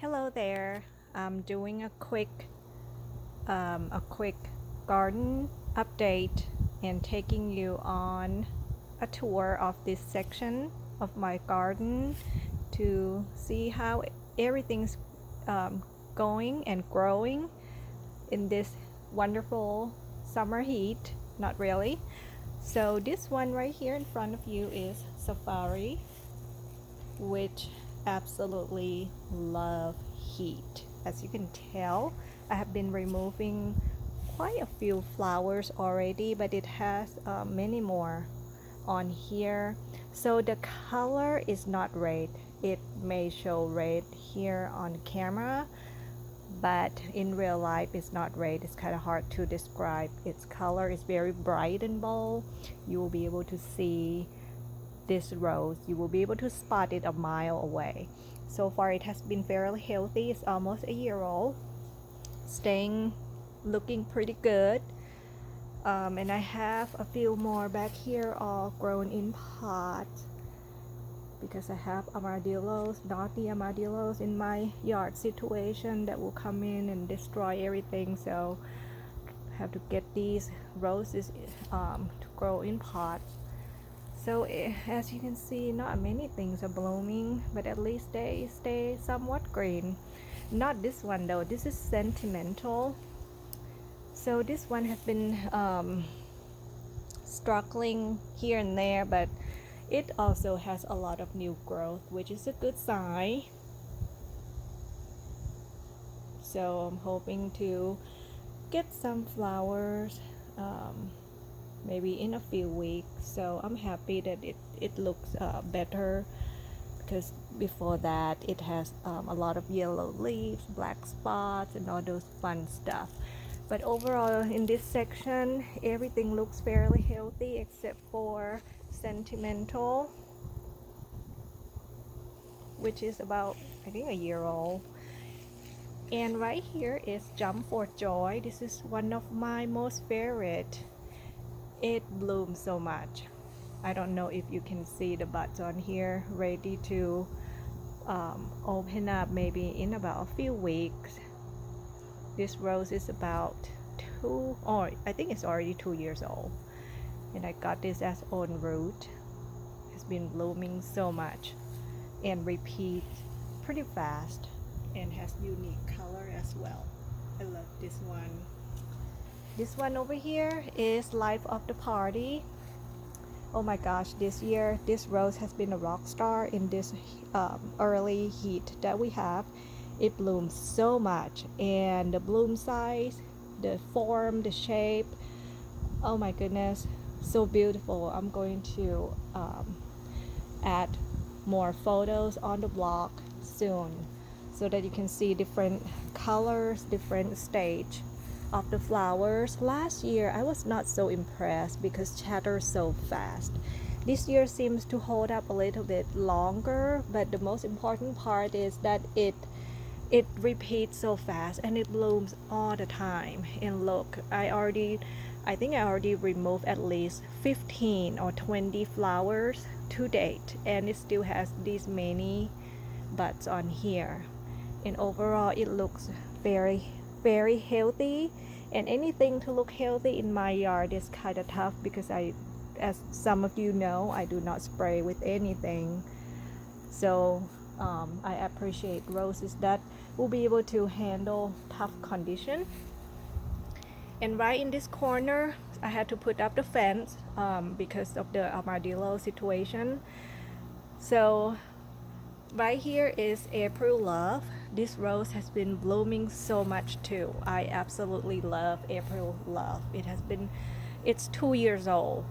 Hello there. I'm doing a quick garden update and taking you on a tour of this section of my garden to see how everything's um, going and growing in this wonderful summer heat. Not really. So this one right here in front of you is Safari, which absolutely love heat. As you can tell, I have been removing quite a few flowers already, but it has many more on here. So the color is not red. It may show red here on camera, but in real life it's not red. It's kind of hard to describe. Its color is very bright and bold. You will be able to see this rose. You will be able to spot it a mile away. So far it has been fairly healthy. It's almost a year old, staying looking pretty good. And I have a few more back here all grown in pots because I have armadillos, naughty armadillos in my yard situation that will come in and destroy everything. So I have to get these roses to grow in pots. So as you can see, not many things are blooming, but at least they stay somewhat green. Not this one though. This is sentimental. So this one has been struggling here and there, but it also has a lot of new growth, which is a good sign. So I'm hoping to get some flowers maybe in a few weeks. So I'm happy that it looks better, because before that it has a lot of yellow leaves, black spots, and all those fun stuff. But overall in this section everything looks fairly healthy except for sentimental, which is about, I think, a year old. And right here is Jump for Joy. This is one of my most favorite. It blooms so much. I don't know if you can see the buds on here, ready to open up maybe in about a few weeks. This rose is about I think it's already 2 years old, and I got this as on root. It's been blooming so much and repeats pretty fast and has unique color as well. I love this one. This one over here is Life of the Party. Oh my gosh, this year this rose has been a rock star in this early heat that we have. It blooms so much, and the bloom size, the form, the shape, oh my goodness, so beautiful. I'm going to add more photos on the blog soon so that you can see different colors, different stage of the flowers. Last year I was not so impressed because chatters so fast. This year seems to hold up a little bit longer, but the most important part is that it repeats so fast and it blooms all the time. And look, I think I already removed at least 15 or 20 flowers to date, and it still has these many buds on here. And overall it looks very, very healthy. And anything to look healthy in my yard is kind of tough because as some of you know, I do not spray with anything. So I appreciate roses that will be able to handle tough condition. And right in this corner I had to put up the fence because of the armadillo situation. So right here is April Love. This rose has been blooming so much too. I absolutely love April Love. It's 2 years old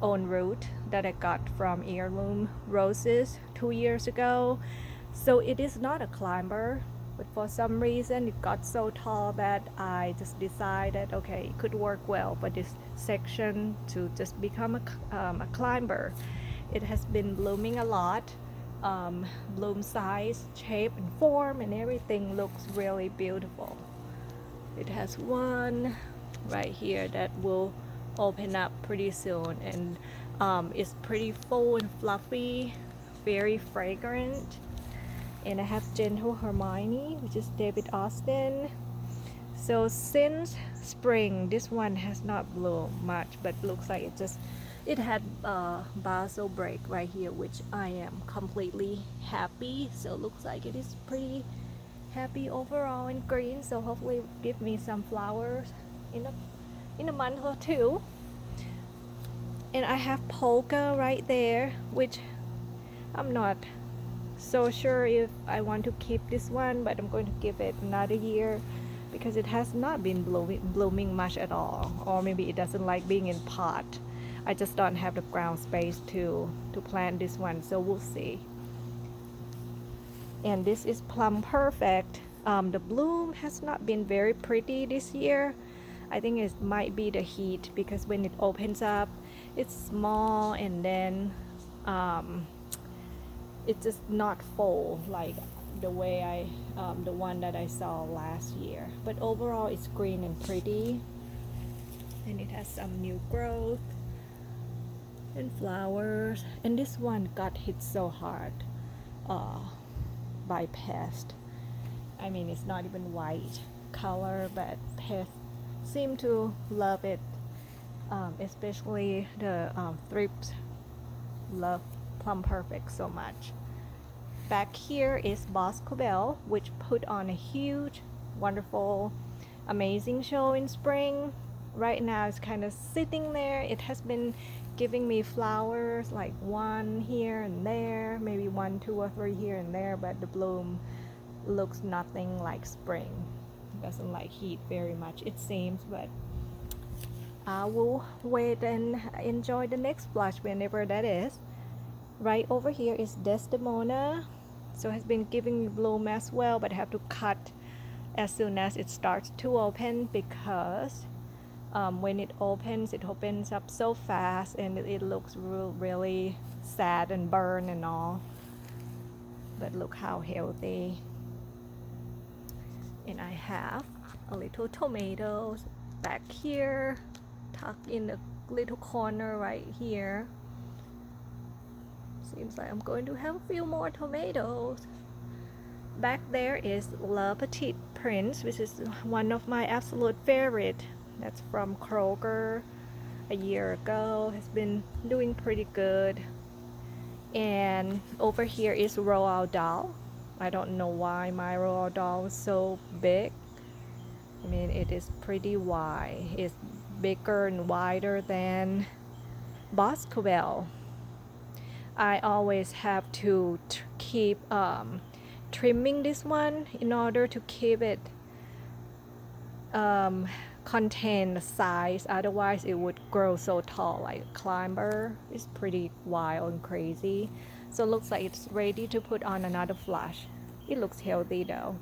on root that I got from Heirloom Roses 2 years ago. So it is not a climber, but for some reason it got so tall that I just decided, okay, it could work well for this section to just become a climber. It has been blooming a lot. Bloom size, shape, and form, and everything looks really beautiful. It has one right here that will open up pretty soon, and it's pretty full and fluffy, very fragrant. And I have Gentle Hermione, which is David Austin. So since spring, this one has not bloomed much, but looks like it had a basil break right here, which I am completely happy. So it looks like it is pretty happy overall in green. So hopefully it will give me some flowers in a month or two. And I have polka right there, which I'm not so sure if I want to keep this one, but I'm going to give it another year because it has not been blooming much at all, or maybe it doesn't like being in pot. I just don't have the ground space to plant this one, so we'll see. And this is plum perfect. The bloom has not been very pretty this year. I think it might be the heat, because when it opens up it's small, and then it's just not full like the way the one that I saw last year. But overall it's green and pretty, and it has some new growth and flowers. And this one got hit so hard by pest. I mean, it's not even white color, but pests seem to love it, especially the thrips love plum perfect so much. Back here is Bosco Bell, which put on a huge, wonderful, amazing show in spring. Right now it's kind of sitting there. It has been giving me flowers, like one here and there, maybe one, two or three here and there, but the bloom looks nothing like spring. It doesn't like heat very much, it seems, but I will wait and enjoy the next flush whenever that is. Right over here is Desdemona. So it has been giving me bloom as well, but I have to cut as soon as it starts to open, because when it opens up so fast, and it looks really sad and burned and all. But look how healthy. And I have a little tomatoes back here, tucked in the little corner right here. Seems like I'm going to have a few more tomatoes. Back there is Le Petit Prince, which is one of my absolute favorite. That's from Kroger a year ago. Has been doing pretty good. And over here is Roald Dahl. I don't know why my Roald Dahl is so big. I mean, it is pretty wide. It's bigger and wider than Bosco Bell. I always have to keep trimming this one in order to keep it contain the size, otherwise it would grow so tall like a climber. It's pretty wild and crazy. So it looks like it's ready to put on another flush. It looks healthy though.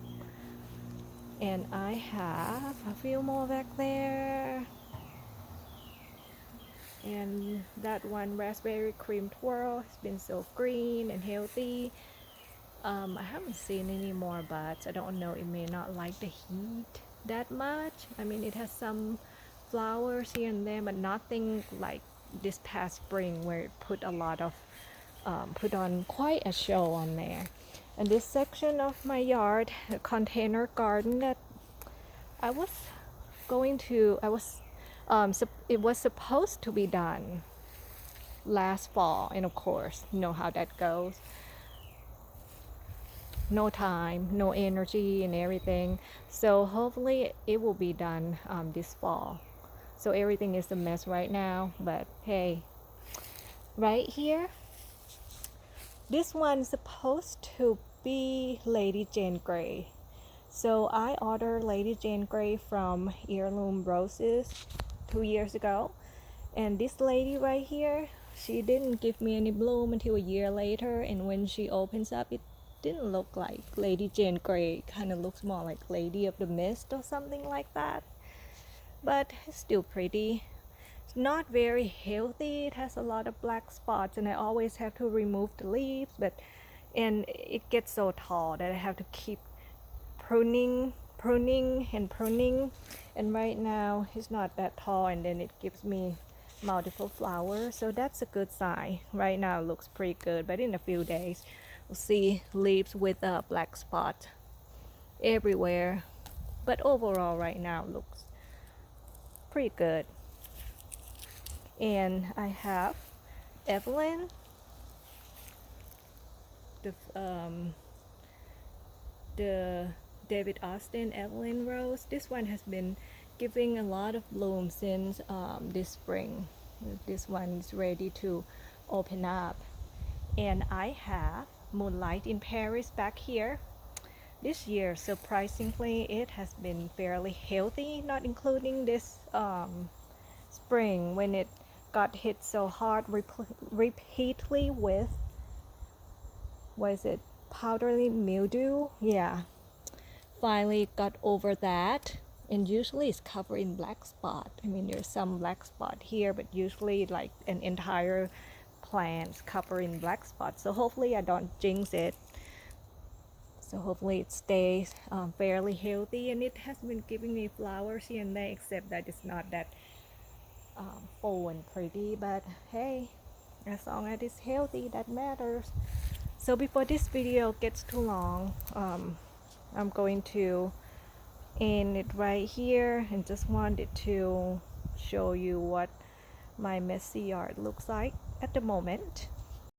And I have a few more back there. And that one, raspberry cream twirl, has been so green and healthy. I haven't seen any more buds. I don't know, it may not like the heat that much. I mean, it has some flowers here and there, but nothing like this past spring where it put a lot of put on quite a show on there. And this section of my yard, the container garden that I was it was supposed to be done last fall, and of course you know how that goes. No time, no energy and everything. So hopefully it will be done this fall. So everything is a mess right now, but hey. Right here, this one's supposed to be Lady Jane Grey. So I ordered Lady Jane Grey from Heirloom Roses 2 years ago, and this lady right here, she didn't give me any bloom until a year later. And when she opens up, it didn't look like Lady Jane Grey. It kind of looks more like Lady of the Mist or something like that, but it's still pretty. It's not very healthy. It has a lot of black spots, and I always have to remove the leaves, and it gets so tall that I have to keep pruning. And right now it's not that tall, and then it gives me multiple flowers, so that's a good sign. Right now it looks pretty good, but in a few days see leaves with a black spot everywhere, but overall right now looks pretty good. And I have Evelyn, the David Austin Evelyn rose. This one has been giving a lot of bloom since this spring. This one is ready to open up. And I have Moonlight in Paris back here. This year, surprisingly, it has been fairly healthy, not including this spring when it got hit so hard repeatedly with, what is it, powdery mildew. Yeah, finally got over that, and usually it's covered in black spot. I mean, there's some black spot here, but usually like an entire plant's covered in black spots. So hopefully I don't jinx it. So hopefully it stays fairly healthy, and it has been giving me flowers here and there, except that it's not that full and pretty. But hey, as long as it's healthy, that matters. So before this video gets too long, I'm going to end it right here, and just wanted to show you what my messy yard looks like at the moment.